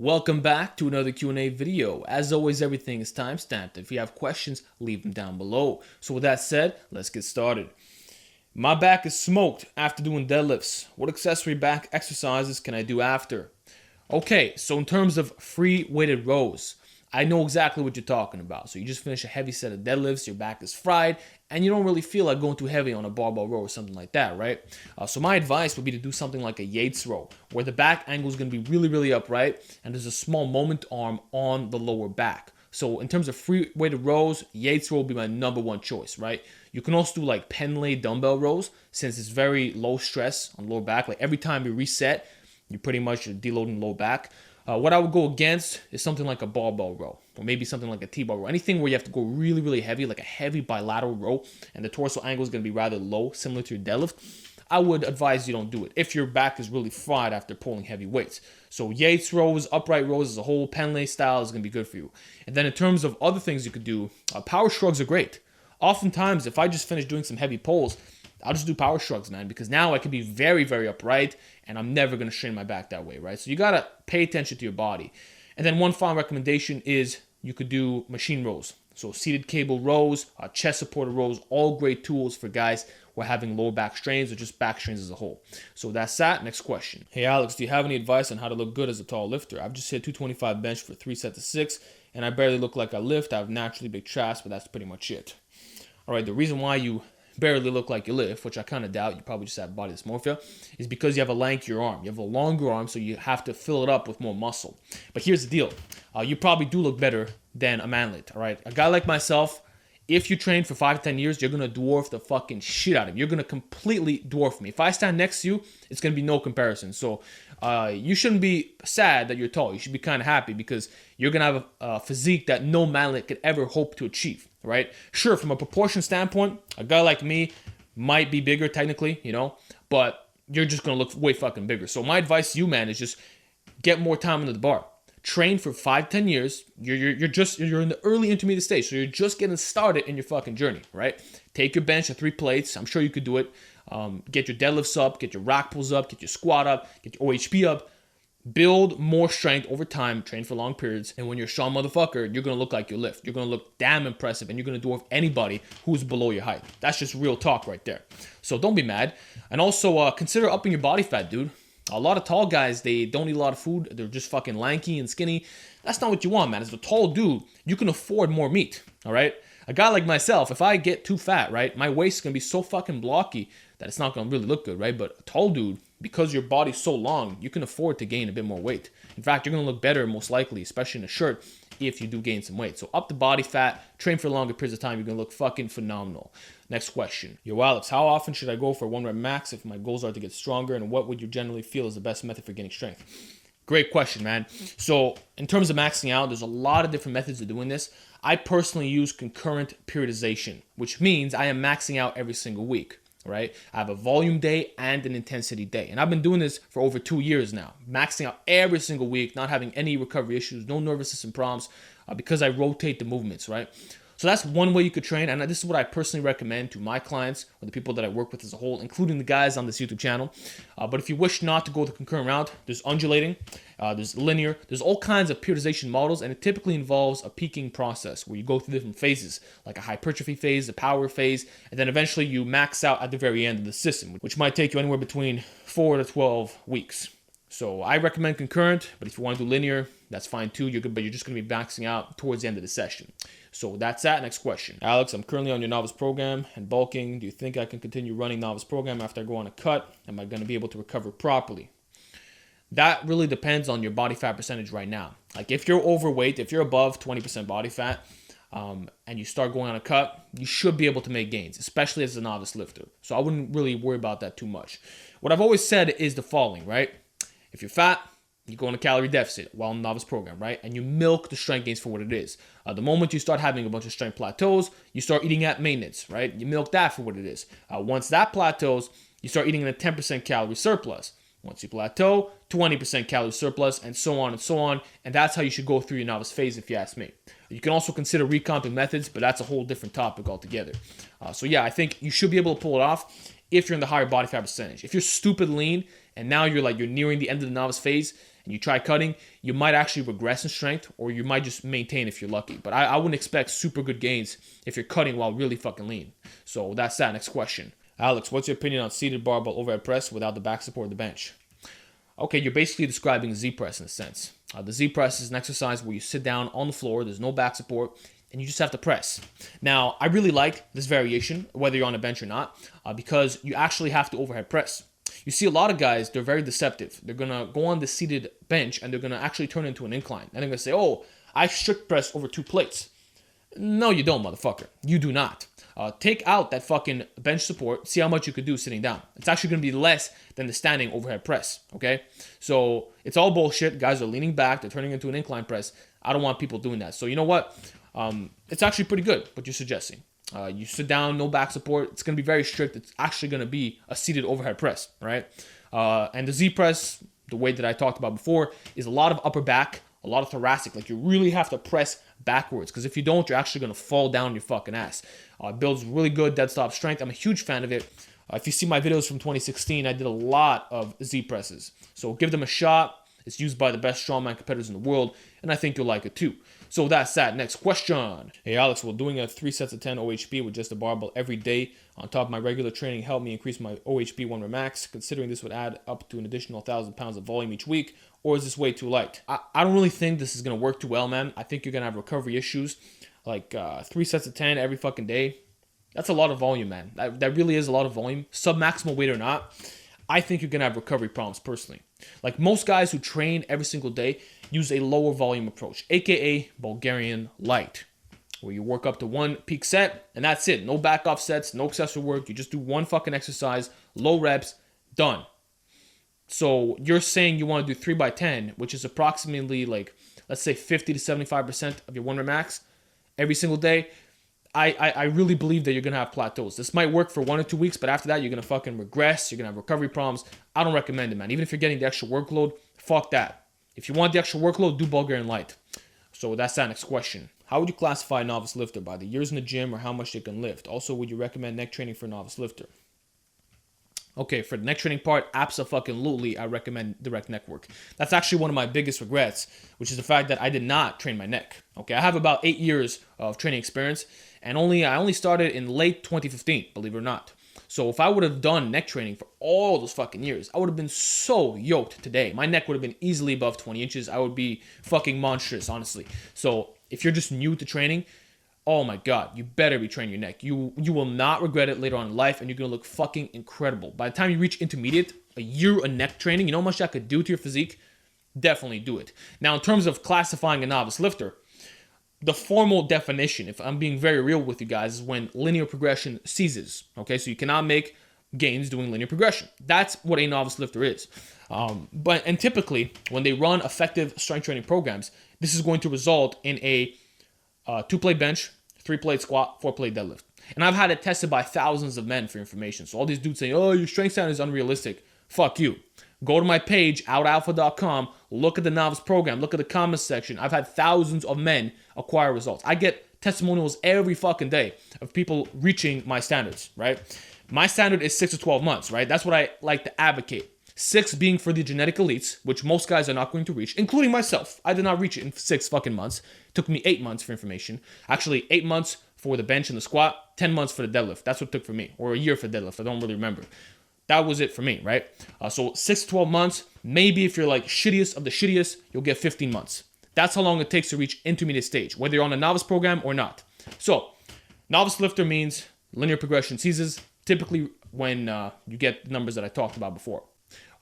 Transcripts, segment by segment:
Welcome back to another Q&A video. As always, everything is timestamped. If you have questions, leave them down below. So with that said, let's get started. My back is smoked after doing deadlifts. What accessory back exercises can I do after? Okay, so in terms of free weighted rows, I know exactly what you're talking about. So you just finish a heavy set of deadlifts, your back is fried, and you don't really feel like going too heavy on a barbell row or something like that, right? So my advice would be to do something like a Yates row, where the back angle is going to be really, really upright, and there's a small moment arm on the lower back. So in terms of free weighted rows, Yates row will be my number one choice, right? You can also do like pen lay dumbbell rows, since it's very low stress on lower back. Like every time you reset, you pretty much are deloading low back. What I would go against is something like a barbell row, or maybe something like a T-bar row. Anything where you have to go really, really heavy, like a heavy bilateral row, and the torso angle is going to be rather low, similar to your deadlift. I would advise you don't do it if your back is really fried after pulling heavy weights. So Yates rows, upright rows as a whole, pen lay style is going to be good for you. And then in terms of other things you could do, power shrugs are great. Oftentimes, if I just finish doing some heavy pulls, I'll just do power shrugs, man, because now I can be very, very upright, and I'm never going to strain my back that way, right? So you got to pay attention to your body. And then one final recommendation is you could do machine rows. So seated cable rows, chest supported rows, all great tools for guys who are having lower back strains or just back strains as a whole. So that's that. Next question. Hey, Alex, do you have any advice on how to look good as a tall lifter? I've just hit 225 bench for 3 sets of 6, and I barely look like I lift. I have naturally big traps, but that's pretty much it. All right, the reason why you barely look like you lift, which I kind of doubt, you probably just have body dysmorphia, is because you have a lankier arm. You have a longer arm, so you have to fill it up with more muscle. But here's the deal. You probably do look better than a manlet, all right? A guy like myself, if you train for 5 to 10 years, you're going to dwarf the fucking shit out of me. You're going to completely dwarf me. If I stand next to you, it's going to be no comparison. So you shouldn't be sad that you're tall. You should be kind of happy because you're going to have a physique that no manlet could ever hope to achieve, right? Sure, from a proportion standpoint, a guy like me might be bigger technically, but you're just going to look way fucking bigger. So my advice to you, man, is just get more time under the bar. Train for 5-10 years. You're in the early intermediate stage, so you're just getting started in your fucking journey, right? Take your bench of 3 plates. I'm sure you could do it. Get your deadlifts up, get your rack pulls up, get your squat up, get your OHP up. Build more strength over time, train for long periods, and when you're a strong motherfucker, you're going to look like you lift. You're going to look damn impressive, and you're going to dwarf anybody who's below your height. That's just real talk right there. So don't be mad. And also consider upping your body fat, dude. A lot of tall guys, they don't eat a lot of food. They're just fucking lanky and skinny. That's not what you want, man. As a tall dude, you can afford more meat, all right? A guy like myself, if I get too fat, right, my waist is going to be so fucking blocky that it's not going to really look good, right? But a tall dude, because your body's so long, you can afford to gain a bit more weight. In fact, you're going to look better most likely, especially in a shirt, if you do gain some weight. So up the body fat, train for longer periods of time, you're going to look fucking phenomenal. Next question. Yo, Alex, how often should I go for a 1 rep max if my goals are to get stronger, and what would you generally feel is the best method for getting strength? Great question, man. So in terms of maxing out, there's a lot of different methods of doing this. I personally use concurrent periodization, which means I am maxing out every single week. Right? I have a volume day and an intensity day. And I've been doing this for over 2 years now, maxing out every single week, not having any recovery issues, no nervous system problems, because I rotate the movements, right? So that's one way you could train, and this is what I personally recommend to my clients or the people that I work with as a whole, including the guys on this YouTube channel. But if you wish not to go the concurrent route, there's undulating, there's linear, there's all kinds of periodization models, and it typically involves a peaking process where you go through different phases, like a hypertrophy phase, a power phase, and then eventually you max out at the very end of the system, which might take you anywhere between 4 to 12 weeks. So I recommend concurrent, but if you want to do linear, that's fine too. You're good, but you're just going to be maxing out towards the end of the session. So that's that. Next question. Alex, I'm currently on your Novice Program and bulking. Do you think I can continue running Novice Program after I go on a cut? Am I going to be able to recover properly? That really depends on your body fat percentage right now. Like if you're overweight, if you're above 20% body fat, and you start going on a cut, you should be able to make gains, especially as a novice lifter. So I wouldn't really worry about that too much. What I've always said is the following, right? If you're fat, you go on a calorie deficit while in the Novice Program, right? And you milk the strength gains for what it is. The moment you start having a bunch of strength plateaus, you start eating at maintenance, right? You milk that for what it is. Once that plateaus, you start eating in a 10% calorie surplus. Once you plateau, 20% calorie surplus, and so on and so on. And that's how you should go through your novice phase, if you ask me. You can also consider recomping methods, but that's a whole different topic altogether. So yeah, I think you should be able to pull it off if you're in the higher body fat percentage. If you're stupid lean and now you're nearing the end of the novice phase and you try cutting, you might actually regress in strength, or you might just maintain if you're lucky. But I wouldn't expect super good gains if you're cutting while really fucking lean. So that's that. Next question. Alex, what's your opinion on seated barbell overhead press without the back support of the bench? Okay, you're basically describing Z press in a sense. The Z press is an exercise where you sit down on the floor, there's no back support, and you just have to press. Now, I really like this variation, whether you're on a bench or not, because you actually have to overhead press. You see a lot of guys, they're very deceptive. They're going to go on the seated bench, and they're going to actually turn into an incline. And they're going to say, oh, I strict press over 2 plates. No, you don't, motherfucker. You do not. Take out that fucking bench support. See how much you could do sitting down. It's actually going to be less than the standing overhead press, okay? So it's all bullshit. Guys are leaning back. They're turning into an incline press. I don't want people doing that. So you know what? It's actually pretty good what you're suggesting. You sit down, no back support. It's going to be very strict. It's actually going to be a seated overhead press, right? And the Z press, the way that I talked about before, is a lot of upper back, a lot of thoracic. Like, you really have to press backwards, because if you don't, you're actually going to fall down your fucking ass. It builds really good dead stop strength. I'm a huge fan of it. If you see my videos from 2016, I did a lot of Z presses. So give them a shot. It's used by the best strongman competitors in the world, and I think you'll like it too. So that's that. Next question. Hey Alex, will doing a 3 sets of 10 OHP with just a barbell every day on top of my regular training help me increase my OHP 1 rep max, considering this would add up to an additional 1,000 pounds of volume each week, or is this way too light? I don't really think this is going to work too well, man. I think you're going to have recovery issues. Like 3 sets of 10 every fucking day. That's a lot of volume, man. That really is a lot of volume. Sub-maximal weight or not, I think you're going to have recovery problems personally. Like, most guys who train every single day use a lower volume approach, aka Bulgarian light, where you work up to 1 peak set and that's it. No back off sets, no accessory work. You just do 1 fucking exercise, low reps, done. So you're saying you want to do 3 by 10, which is approximately, like, let's say 50 to 75% of your 1 rep max every single day. I really believe that you're going to have plateaus. This might work for 1 or 2 weeks, but after that, you're going to fucking regress. You're going to have recovery problems. I don't recommend it, man. Even if you're getting the extra workload, fuck that. If you want the extra workload, do Bulgarian light. So that's that. Next question. How would you classify a novice lifter? By the years in the gym or how much they can lift? Also, would you recommend neck training for a novice lifter? Okay, for the neck training part, absolutely, I recommend direct neck work. That's actually one of my biggest regrets, which is the fact that I did not train my neck. Okay, I have about 8 years of training experience, and I only started in late 2015, believe it or not. So if I would have done neck training for all those fucking years, I would have been so yoked today. My neck would have been easily above 20 inches. I would be fucking monstrous, honestly. So if you're just new to training, oh my God, you better be training your neck. You will not regret it later on in life, and you're going to look fucking incredible. By the time you reach intermediate, a year of neck training, you know how much that could do to your physique? Definitely do it. Now, in terms of classifying a novice lifter, the formal definition, if I'm being very real with you guys, is when linear progression ceases. Okay, so you cannot make gains doing linear progression. That's what a novice lifter is. And typically, when they run effective strength training programs, this is going to result in a 2-plate bench, 3-plate squat, 4-plate deadlift. And I've had it tested by thousands of men for information. So all these dudes saying, oh, your strength standard is unrealistic. Fuck you. Go to my page, outalpha.com, look at the novice program, look at the comments section. I've had thousands of men acquire results. I get testimonials every fucking day of people reaching my standards, right? My standard is 6 to 12 months, right? That's what I like to advocate. 6 being for the genetic elites, which most guys are not going to reach, including myself. I did not reach it in 6 fucking months. It took me 8 months for information. Actually, 8 months for the bench and the squat, 10 months for the deadlift. That's what it took for me. Or a year for deadlift. I don't really remember. That was it for me, right? So 6 to 12 months. Maybe if you're like shittiest of the shittiest, you'll get 15 months. That's how long it takes to reach intermediate stage, whether you're on a novice program or not. So novice lifter means linear progression ceases, typically when you get the numbers that I talked about before.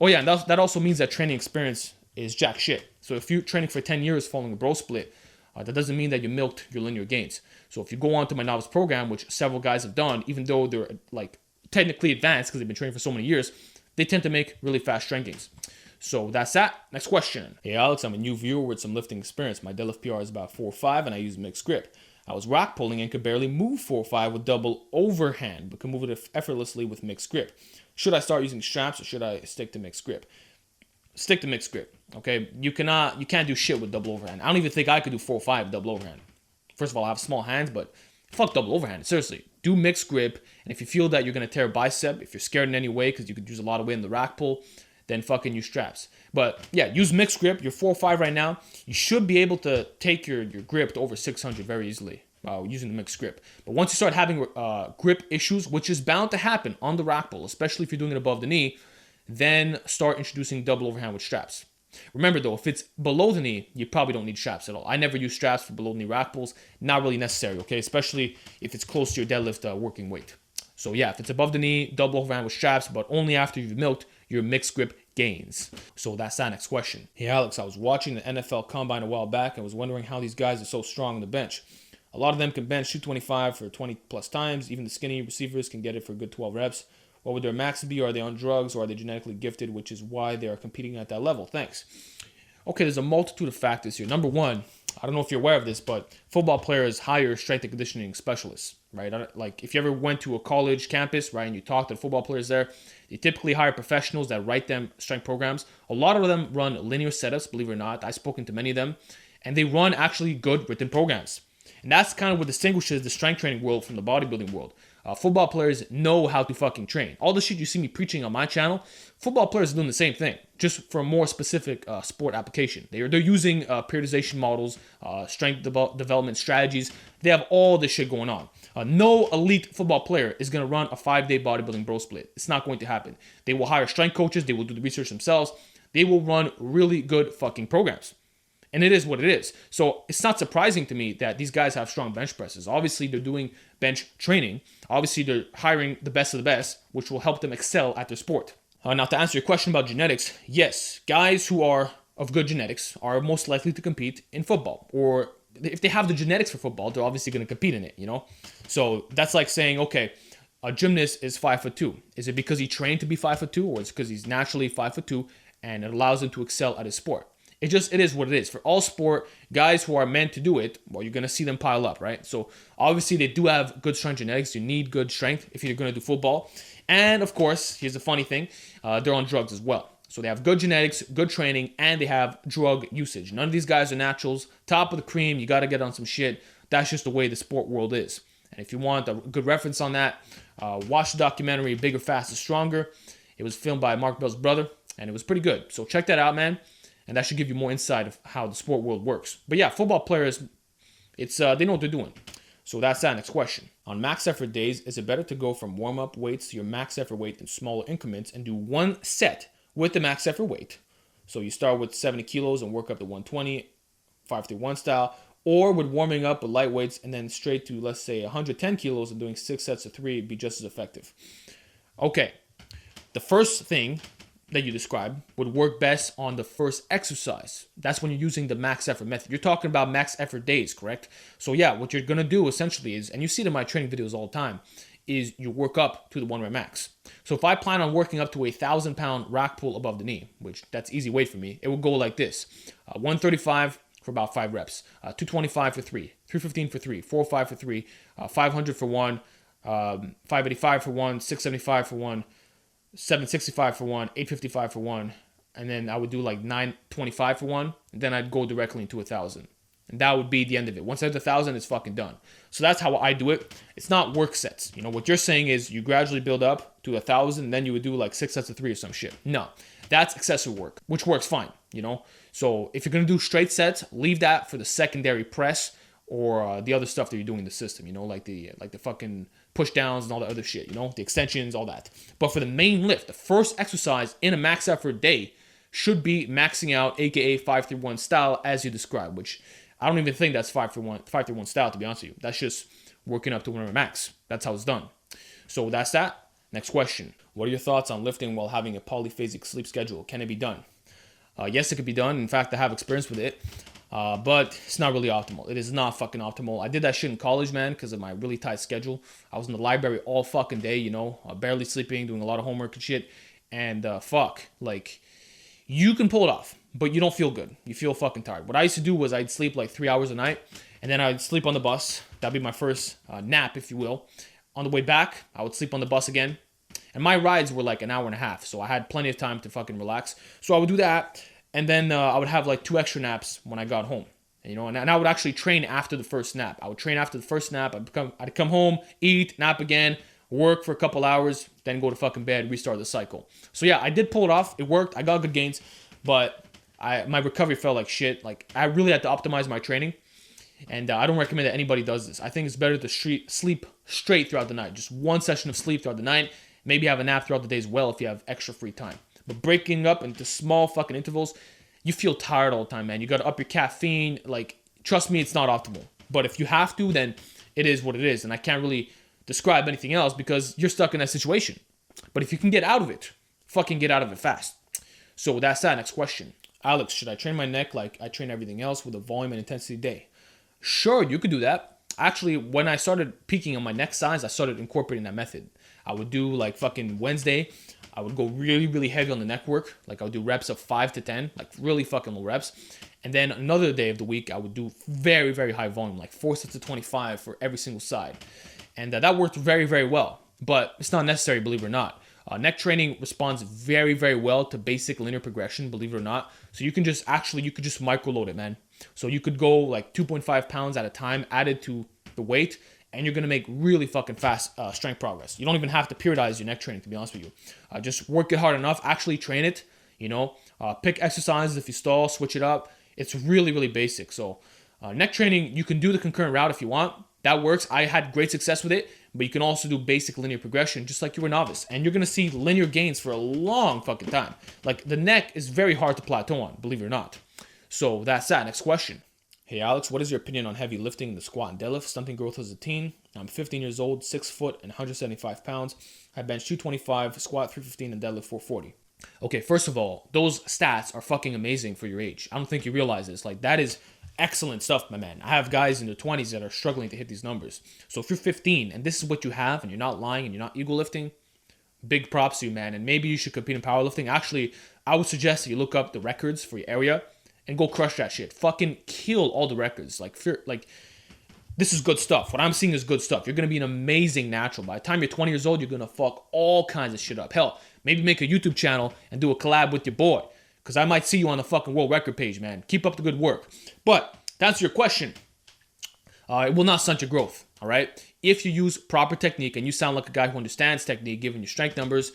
Oh yeah, and that also means that training experience is jack shit. So if you're training for 10 years following a bro split, that doesn't mean that you milked your linear gains. So if you go on to my novice program, which several guys have done, even though they're like technically advanced because they've been training for so many years, they tend to make really fast strength gains. So that's that. Next question. Hey Alex, I'm a new viewer with some lifting experience. My deadlift PR is about 4.5 and I use mixed grip. I was rock pulling and could barely move 4.5 with double overhand, but can move it effortlessly with mixed grip. Should I start using straps or should I stick to mixed grip? Stick to mixed grip, okay? You can't do shit with double overhand. I don't even think I could do 4.5 double overhand. First of all, I have small hands, but fuck double overhand. Seriously, do mixed grip. And if you feel that you're going to tear a bicep, if you're scared in any way because you could use a lot of weight in the rack pull, then fucking use straps. But yeah, use mixed grip. You're 405 right now. You should be able to take your grip to over 600 very easily using the mixed grip. But once you start having grip issues, which is bound to happen on the rack pull, especially if you're doing it above the knee, then start introducing double overhand with straps. Remember though, if it's below the knee, you probably don't need straps at all. I never use straps for below the knee rack pulls. Not really necessary, okay? Especially if it's close to your deadlift working weight. So yeah, if it's above the knee, double overhand with straps, but only after you've milked your mixed grip gains. So that's that next question. Hey Alex, I was watching the NFL Combine a while back and was wondering how these guys are so strong on the bench. A lot of them can bench 225 for 20 plus times. Even the skinny receivers can get it for a good 12 reps. What would their max be? Are they on drugs or are they genetically gifted, which is why they are competing at that level? Thanks. Okay, there's a multitude of factors here. Number one, I don't know if you're aware of this, but football players hire strength and conditioning specialists, right? Like if you ever went to a college campus, right, and you talked to the football players there, they typically hire professionals that write them strength programs. A lot of them run linear setups, believe it or not. I've spoken to many of them, and they run actually good written programs. And that's kind of what distinguishes the strength training world from the bodybuilding world. Football players know how to fucking train. All the shit you see me preaching on my channel, football players are doing the same thing, just for a more specific sport application. They're using periodization models, strength development strategies. They have all this shit going on. No elite football player is going to run a 5-day bodybuilding bro split. It's not going to happen. They will hire strength coaches. They will do the research themselves. They will run really good fucking programs. And it is what it is. So it's not surprising to me that these guys have strong bench presses. Obviously, they're doing bench training. Obviously, they're hiring the best of the best, which will help them excel at their sport. Now, to answer your question about genetics, yes, guys who are of good genetics are most likely to compete in football. Or if they have the genetics for football, they're obviously going to compete in it, you know? So that's like saying, okay, a gymnast is 5'2". Is it because he trained to be 5'2", or is it because he's naturally 5'2", and it allows him to excel at his sport? It is what it is. For all sport, guys who are meant to do it, well, you're going to see them pile up, right? So obviously they do have good strength genetics. You need good strength if you're going to do football. And of course, here's the funny thing, they're on drugs as well. So they have good genetics, good training, and they have drug usage. None of these guys are naturals. Top of the cream, you got to get on some shit. That's just the way the sport world is. And if you want a good reference on that, watch the documentary Bigger, Faster, Stronger. It was filmed by Mark Bell's brother, and it was pretty good. So check that out, man. And that should give you more insight of how the sport world works. But yeah, football players, they know what they're doing. So that's that next question. On max effort days, is it better to go from warm-up weights to your max effort weight in smaller increments and do one set with the max effort weight? So you start with 70 kilos and work up to 120, 5-3-1 style, or with warming up with light weights and then straight to, let's say, 110 kilos and doing 6 sets of 3 be just as effective. Okay, the first thing that you described would work best on the first exercise. That's when you're using the max effort method. You're talking about max effort days, correct? So yeah, what you're going to do essentially is, and you see it in my training videos all the time, is you work up to the 1 rep max. So if I plan on working up to a 1,000-pound rack pull above the knee, which that's easy weight for me, it will go like this. 135 for about 5 reps, 225 for 3, 315 for 3, 405 for 3, 500 for 1, 585 for 1, 675 for 1, 765 for 1, 855 for 1, and then I would do like 925 for 1, and then I'd go directly into 1,000. And that would be the end of it. Once I hit 1,000, it's fucking done. So that's how I do it. It's not work sets. You know, what you're saying is you gradually build up to 1,000, and then you would do like 6 sets of 3 or some shit. No, that's accessory work, which works fine, you know? So if you're going to do straight sets, leave that for the secondary press or the other stuff that you're doing in the system, you know, like the fucking push downs and all the other shit, you know, the extensions, all that. But for the main lift, the first exercise in a max effort day should be maxing out, aka 5-3-1 style, as you described, which I don't even think that's 5-3-1 style, to be honest with you. That's just working up to 1 rep max. That's how it's done. So that's that. Next question. What are your thoughts on lifting while having a polyphasic sleep schedule? Can it be done? Yes, it could be done. In fact, I have experience with it. But it's not really optimal. It is not fucking optimal. I did that shit in college, man, because of my really tight schedule. I was in the library all fucking day, you know, barely sleeping, doing a lot of homework and shit. And like, you can pull it off, but you don't feel good. You feel fucking tired. What I used to do was I'd sleep like 3 hours a night, and then I'd sleep on the bus. That'd be my first nap, if you will. On the way back, I would sleep on the bus again. And my rides were like an hour and a half, so I had plenty of time to fucking relax. So I would do that. And then I would have like 2 extra naps when I got home, you know, and I would actually train after the first nap. I would train after the first nap. I'd come home, eat, nap again, work for a couple hours, then go to fucking bed, restart the cycle. So yeah, I did pull it off. It worked. I got good gains, but my recovery felt like shit. Like I really had to optimize my training, and I don't recommend that anybody does this. I think it's better to sleep straight throughout the night. Just one session of sleep throughout the night. Maybe have a nap throughout the day as well if you have extra free time. But breaking up into small fucking intervals, you feel tired all the time, man. You got to up your caffeine. Like, trust me, it's not optimal. But if you have to, then it is what it is. And I can't really describe anything else because you're stuck in that situation. But if you can get out of it, fucking get out of it fast. So with that said, next question. Alex, should I train my neck like I train everything else with a volume and intensity day? Sure, you could do that. Actually, when I started peaking on my neck size, I started incorporating that method. I would do like fucking Wednesday, I would go really, really heavy on the neck work. Like I would do reps of 5 to 10, like really fucking low reps. And then another day of the week, I would do very, very high volume, like 4 sets of 25 for every single side. And that worked very, very well. But it's not necessary, believe it or not. Neck training responds very, very well to basic linear progression, believe it or not. So you could just micro-load it, man. So you could go like 2.5 pounds at a time added to the weight, and you're going to make really fucking fast strength progress. You don't even have to periodize your neck training, to be honest with you. Just work it hard enough. Actually train it, pick exercises. If you stall, switch it up. It's really, really basic. So neck training, you can do the concurrent route if you want. That works. I had great success with it, but you can also do basic linear progression just like you were a novice. And you're going to see linear gains for a long fucking time. Like the neck is very hard to plateau on, believe it or not. So that's that. Next question. Hey Alex, what is your opinion on heavy lifting in the squat and deadlift? Stunting growth as a teen. I'm 15 years old, 6 foot and 175 pounds. I bench 225, squat 315 and deadlift 440. Okay, first of all, those stats are fucking amazing for your age. I don't think you realize this. Like that is excellent stuff, my man. I have guys in their 20s that are struggling to hit these numbers. So if you're 15 and this is what you have and you're not lying and you're not ego lifting, big props to you, man. And maybe you should compete in powerlifting. Actually, I would suggest that you look up the records for your area and go crush that shit. Fucking kill all the records. Like this is good stuff. What I'm seeing is good stuff. You're going to be an amazing natural. By the time you're 20 years old, you're going to fuck all kinds of shit up. Hell, maybe make a YouTube channel and do a collab with your boy. Because I might see you on the fucking world record page, man. Keep up the good work. But to answer your question, it will not stunt your growth, all right? If you use proper technique and you sound like a guy who understands technique, given your strength numbers,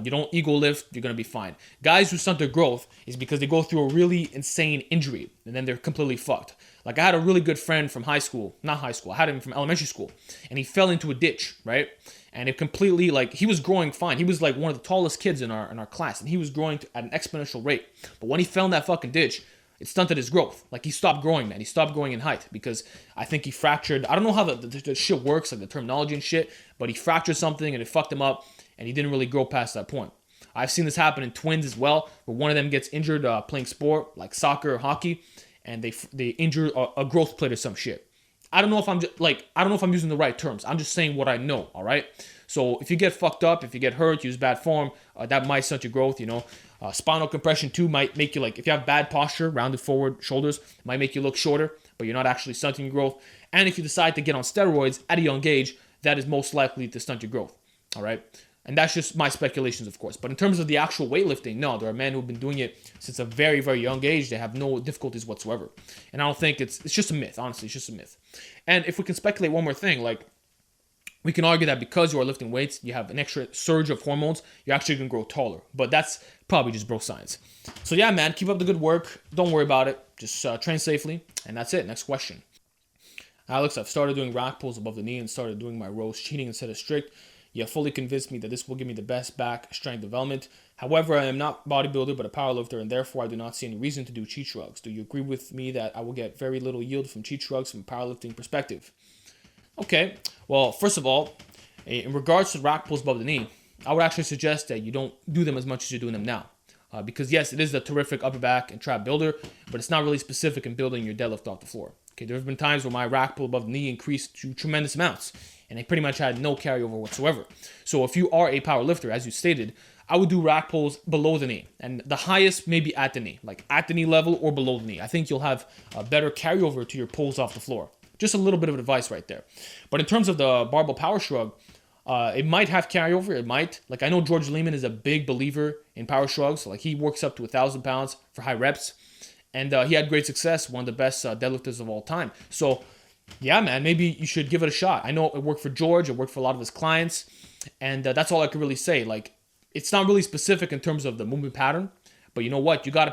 you don't ego lift, you're going to be fine. Guys who stunt their growth is because they go through a really insane injury and then they're completely fucked. Like I had a really good friend from I had him from elementary school, and he fell into a ditch, right? And it completely, like, he was growing fine. He was like one of the tallest kids in our class, and he was growing at an exponential rate. But when he fell in that fucking ditch, it stunted his growth. Like, he stopped growing, man. He stopped growing in height because I think he fractured. I don't know how the shit works, like the terminology and shit, but he fractured something and it fucked him up, and he didn't really grow past that point. I've seen this happen in twins as well, where one of them gets injured playing sport, like soccer or hockey, and they injure a growth plate or some shit. I don't know if I'm using the right terms. I'm just saying what I know, all right? So if you get fucked up, if you get hurt, use bad form, that might stunt your growth, Spinal compression too might make you, like, if you have bad posture, rounded forward shoulders, might make you look shorter, but you're not actually stunting your growth. And if you decide to get on steroids at a young age, that is most likely to stunt your growth, all right? And that's just my speculations, of course. But in terms of the actual weightlifting, no, there are men who've been doing it since a very, very young age. They have no difficulties whatsoever. And I don't think it's just a myth, honestly. It's just a myth. And if we can speculate one more thing, like, we can argue that because you are lifting weights, you have an extra surge of hormones, you're actually going to grow taller. But that's probably just bro science. So yeah, man, keep up the good work. Don't worry about it. Just train safely. And that's it. Next question. Alex, I've started doing rack pulls above the knee and started doing my rows cheating instead of strict. You have fully convinced me that this will give me the best back strength development. However, I am not bodybuilder but a powerlifter, and therefore I do not see any reason to do cheat shrugs. Do you agree with me that I will get very little yield from cheat shrugs from a powerlifting perspective? Okay, well, first of all, in regards to rack pulls above the knee, I would actually suggest that you don't do them as much as you're doing them now. Because yes, it is a terrific upper back and trap builder, but it's not really specific in building your deadlift off the floor. Okay, there have been times where my rack pull above the knee increased to tremendous amounts, and I pretty much had no carryover whatsoever. So if you are a power lifter, as you stated, I would do rack pulls below the knee, and the highest maybe at the knee, like at the knee level or below the knee. I think you'll have a better carryover to your pulls off the floor. Just a little bit of advice right there. But in terms of the barbell power shrug, it might have carryover. It might. Like, I know George Lehman is a big believer in power shrugs. So, like, he works up to 1,000 pounds for high reps. And he had great success, one of the best deadlifters of all time. So, yeah, man, maybe you should give it a shot. I know it worked for George. It worked for a lot of his clients. And that's all I could really say. Like, it's not really specific in terms of the movement pattern, but you know what? You gotta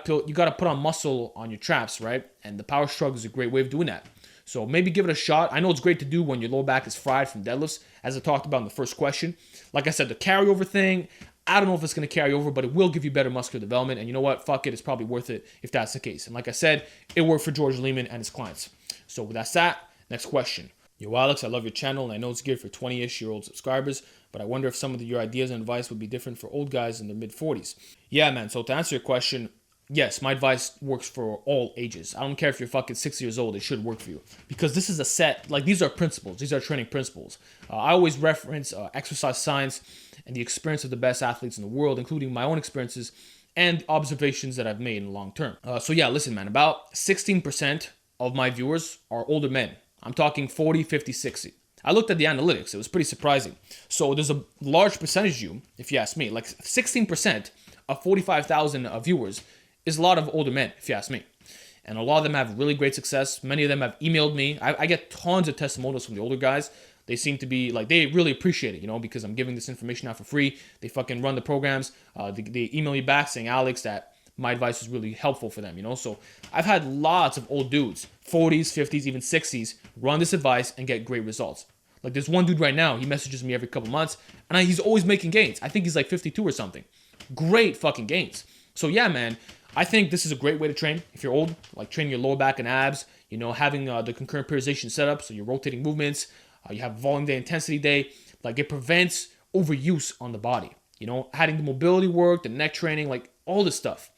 put on muscle on your traps, right? And the power shrug is a great way of doing that. So maybe give it a shot. I know it's great to do when your lower back is fried from deadlifts, as I talked about in the first question. Like I said, the carryover thing, I don't know if it's going to carry over, but it will give you better muscular development. And you know what? Fuck it. It's probably worth it if that's the case. And like I said, it worked for George Lehman and his clients. So that's that. Next question. Yo, Alex, I love your channel, and I know it's geared for 20-ish-year-old subscribers, but I wonder if some of your ideas and advice would be different for old guys in their mid-40s. Yeah, man. So to answer your question, yes, my advice works for all ages. I don't care if you're fucking 6 years old, it should work for you. Because this is a set, like these are principles, these are training principles. I always reference exercise science and the experience of the best athletes in the world, including my own experiences and observations that I've made in the long term. So yeah, listen, man, about 16% of my viewers are older men. I'm talking 40, 50, 60. I looked at the analytics. It was pretty surprising. So there's a large percentage of you, if you ask me, like 16% of 45,000 viewers is a lot of older men, if you ask me. And a lot of them have really great success. Many of them have emailed me. I get tons of testimonials from the older guys. They seem to be, like, they really appreciate it, you know, because I'm giving this information out for free. They fucking run the programs. They email me back saying, Alex, that my advice was really helpful for them, you know? So I've had lots of old dudes, 40s, 50s, even 60s, run this advice and get great results. Like, there's one dude right now, he messages me every couple months, and he's always making gains. I think he's like 52 or something. Great fucking gains. So yeah, man, I think this is a great way to train if you're old, like training your lower back and abs, you know, having the concurrent periodization set up, so you're rotating movements, you have volume day, intensity day. Like, it prevents overuse on the body, you know, adding the mobility work, the neck training, like all this stuff.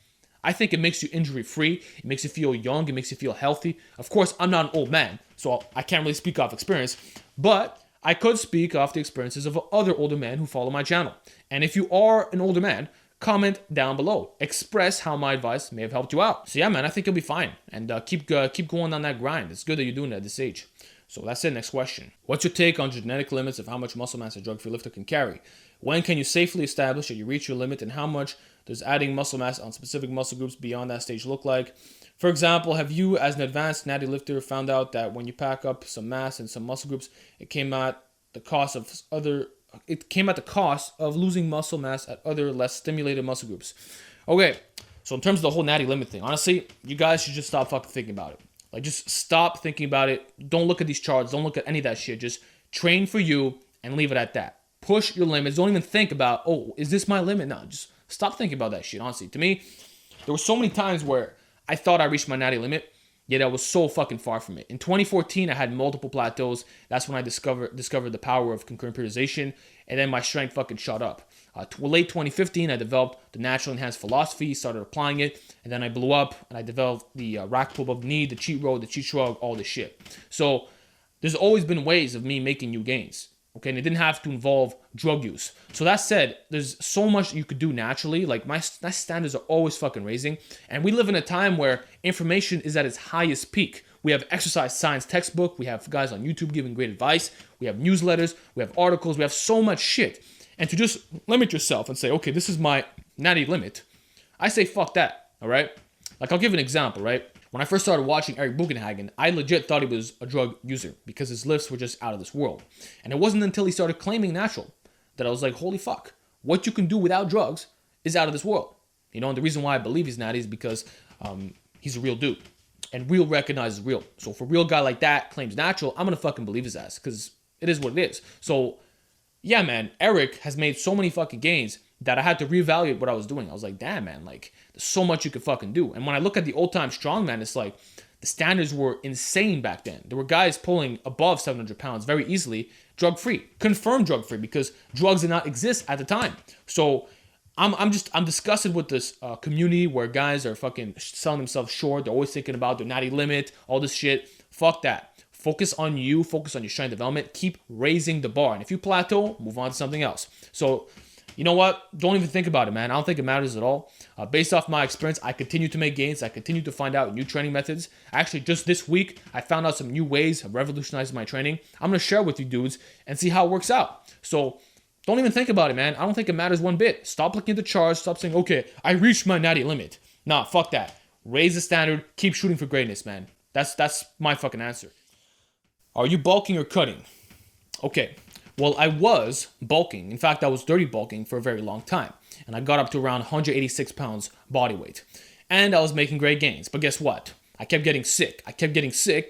I think it makes you injury-free. It makes you feel young. It makes you feel healthy. Of course, I'm not an old man, so I can't really speak off experience, but I could speak off the experiences of other older men who follow my channel. And if you are an older man, comment down below. Express how my advice may have helped you out. So yeah, man, I think you'll be fine. And keep going on that grind. It's good that you're doing it at this age. So that's it. Next question. What's your take on genetic limits of how much muscle mass a drug-free lifter can carry? When can you safely establish that you reach your limit, and how much does adding muscle mass on specific muscle groups beyond that stage look like? For example, have you, as an advanced natty lifter, found out that when you pack up some mass in some muscle groups, it came at the cost of losing muscle mass at other less stimulated muscle groups? Okay, so in terms of the whole natty limit thing, honestly, you guys should just stop fucking thinking about it. Like, just stop thinking about it. Don't look at these charts. Don't look at any of that shit. Just train for you and leave it at that. Push your limits. Don't even think about, oh, is this my limit? No, just stop thinking about that shit, honestly. To me, there were so many times where I thought I reached my natty limit, yet I was so fucking far from it. In 2014, I had multiple plateaus. That's when I discovered the power of concurrent periodization, and then my strength fucking shot up. Late 2015, I developed the naturally enhanced philosophy, started applying it, and then I blew up, and I developed the rack pull above the knee, the cheat row, the cheat shrug, all this shit. So there's always been ways of me making new gains. Okay, and it didn't have to involve drug use. So that said, there's so much you could do naturally. Like, my standards are always fucking raising. And we live in a time where information is at its highest peak. We have exercise science textbook. We have guys on YouTube giving great advice. We have newsletters. We have articles. We have so much shit. And to just limit yourself and say, okay, this is my natty limit, I say fuck that, all right? Like, I'll give an example, right? When I first started watching Eric Buchenhagen, I legit thought he was a drug user because his lifts were just out of this world. And it wasn't until he started claiming natural that I was like, holy fuck, what you can do without drugs is out of this world. You know, and the reason why I believe he's natty is because he's a real dude. And real recognizes real. So if a real guy like that claims natural, I'm going to fucking believe his ass because it is what it is. So yeah, man, Eric has made so many fucking gains that I had to reevaluate what I was doing. I was like, damn, man, like, there's so much you could fucking do. And when I look at the old-time strongman, it's like, the standards were insane back then. There were guys pulling above 700 pounds very easily, drug-free, confirmed drug-free, because drugs did not exist at the time. So I'm disgusted with this community where guys are fucking selling themselves short. They're always thinking about their natty limit, all this shit. Fuck that. Focus on you. Focus on your strength development. Keep raising the bar. And if you plateau, move on to something else. So, you know what? Don't even think about it, man. I don't think it matters at all. Based off my experience, I continue to make gains. I continue to find out new training methods. Actually, just this week, I found out some new ways of revolutionizing my training. I'm going to share with you dudes and see how it works out. So don't even think about it, man. I don't think it matters one bit. Stop looking at the charts. Stop saying, okay, I reached my natty limit. Nah, fuck that. Raise the standard. Keep shooting for greatness, man. That's my fucking answer. Are you bulking or cutting? Okay. Well, I was bulking. In fact, I was dirty bulking for a very long time. And I got up to around 186 pounds body weight. And I was making great gains. But guess what? I kept getting sick.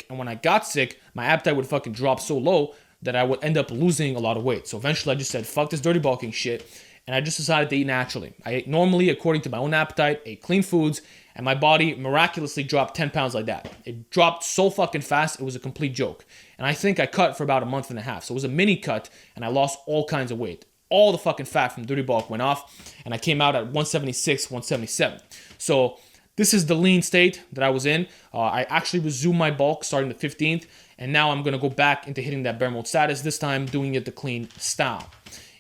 And when I got sick, my appetite would fucking drop so low that I would end up losing a lot of weight. So eventually I just said, fuck this dirty bulking shit. And I just decided to eat naturally. I ate normally according to my own appetite, ate clean foods, and my body miraculously dropped 10 pounds like that. It dropped so fucking fast, it was a complete joke. And I think I cut for about a month and a half. So it was a mini cut, and I lost all kinds of weight. All the fucking fat from dirty bulk went off, and I came out at 176, 177. So this is the lean state that I was in. I actually resumed my bulk starting the 15th, and now I'm going to go back into hitting that bare mode status, this time doing it the clean style.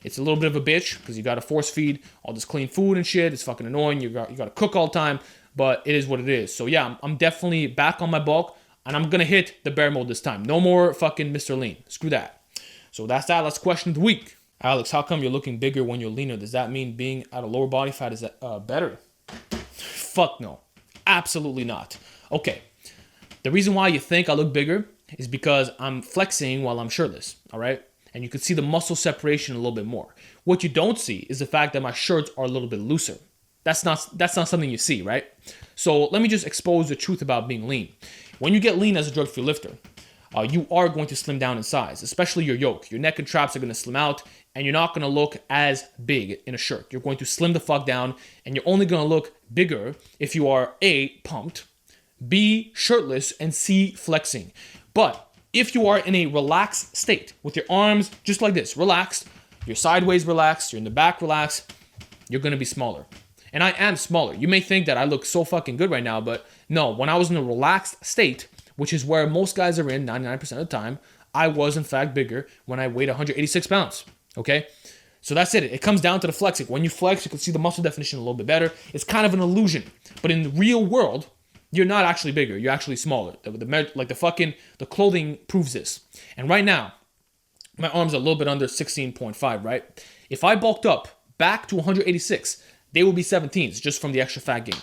It's a little bit of a bitch because you got to force feed all this clean food and shit. It's fucking annoying. You got to cook all the time, but it is what it is. So yeah, I'm definitely back on my bulk, and I'm going to hit the bare mode this time. No more fucking Mr. Lean. Screw that. So that's that. Last question of the week. Alex, how come you're looking bigger when you're leaner? Does that mean being at a lower body fat is better? Fuck no. Absolutely not. Okay. The reason why you think I look bigger is because I'm flexing while I'm shirtless, all right? And you can see the muscle separation a little bit more. What you don't see is the fact that my shirts are a little bit looser. That's not something you see, right? So let me just expose the truth about being lean. When you get lean as a drug-free lifter, you are going to slim down in size, especially your yoke. Your neck and traps are going to slim out, and you're not going to look as big in a shirt. You're going to slim the fuck down, and you're only going to look bigger if you are A, pumped, B, shirtless, and C, flexing. But if you are in a relaxed state, with your arms just like this, relaxed, you're sideways relaxed, you're in the back relaxed, you're going to be smaller. And I am smaller. You may think that I look so fucking good right now, but no, when I was in a relaxed state, which is where most guys are in 99% of the time, I was in fact bigger when I weighed 186 pounds, okay? So that's it. It comes down to the flexing. When you flex, you can see the muscle definition a little bit better. It's kind of an illusion. But in the real world, you're not actually bigger. You're actually smaller. The clothing proves this. And right now, my arms are a little bit under 16.5, right? If I bulked up back to 186, they would be 17s just from the extra fat gain.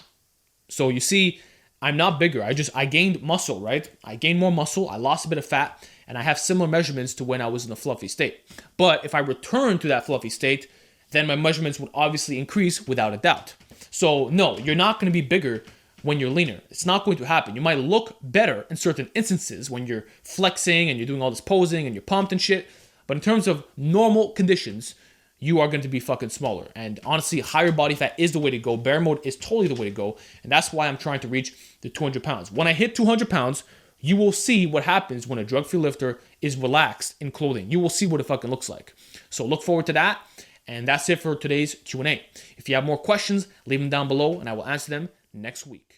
So you see, I'm not bigger. I gained muscle, right? I gained more muscle. I lost a bit of fat, and I have similar measurements to when I was in a fluffy state. But if I return to that fluffy state, then my measurements would obviously increase without a doubt. So no, you're not going to be bigger when you're leaner. It's not going to happen. You might look better in certain instances when you're flexing and you're doing all this posing and you're pumped and shit. But in terms of normal conditions, you are going to be fucking smaller. And honestly, higher body fat is the way to go. Bare mode is totally the way to go. And that's why I'm trying to reach the 200 pounds. When I hit 200 pounds, you will see what happens when a drug-free lifter is relaxed in clothing. You will see what it fucking looks like. So look forward to that. And that's it for today's Q&A. If you have more questions, leave them down below and I will answer them next week.